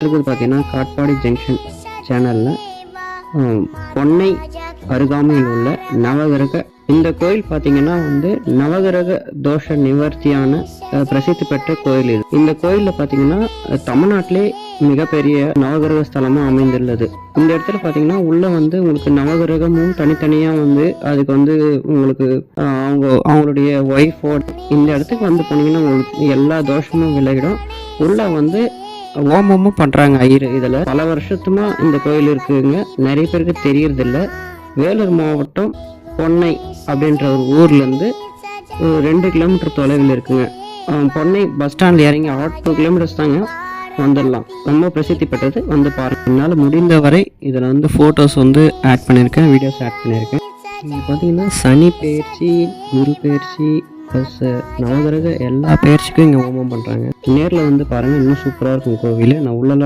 இருக்குது பார்த்தீங்கன்னா காட்பாடி ஜங்ஷன் சேனலில் பொன்னை அருகாமையில் உள்ள நவகிரக இந்த கோயில் பார்த்தீங்கன்னா நவகிரக தோஷ நிவர்த்தியான பிரசித்தி பெற்ற கோயில் இது. இந்த கோயிலில் பார்த்தீங்கன்னா தமிழ்நாட்டிலே மிகப்பெரிய நவகிரக ஸ்தலமாக அமைந்துள்ளது. இந்த இடத்துல பார்த்தீங்கன்னா உள்ள உங்களுக்கு நவகிரகமும் தனித்தனியாக அதுக்கு உங்களுக்கு அவங்களுடைய ஒய்ஃபோட இந்த இடத்துக்கு போனீங்கன்னா உங்களுக்கு எல்லா தோஷமும் விலகிடும். உள்ள ஹோமமும் பண்ணுறாங்க ஐயர். இதில் பல வருஷத்துமா இந்த கோயில் இருக்குங்க. நிறைய பேருக்கு தெரியறதில்ல. வேலூர் மாவட்டம் பொன்னை அப்படின்ற ஒரு ஊர்லேருந்து 2 கிலோமீட்டர் தொலைவில் இருக்குங்க. பொன்னை பஸ் ஸ்டாண்டில் இறங்கி 2 கிலோமீட்டர்ஸ் தாங்க, வந்துடலாம். ரொம்ப பிரசித்தி பெற்றது. பாருங்கள். என்னால் முடிந்த வரை இதில் ஃபோட்டோஸ் ஆட் பண்ணியிருக்கேன், வீடியோஸ் ஆட் பண்ணியிருக்கேன். இங்கே பார்த்தீங்கன்னா சனி பயிற்சி, குரு பயிற்சி ப்ளஸ் நவகிரக எல்லா பயிற்சிக்கும் இங்கே ஹோமம் பண்ணுறாங்க. நேரில் பாருங்கள், இன்னும் சூப்பராக இருக்கும் கோவில். நான் உள்ளெல்லாம்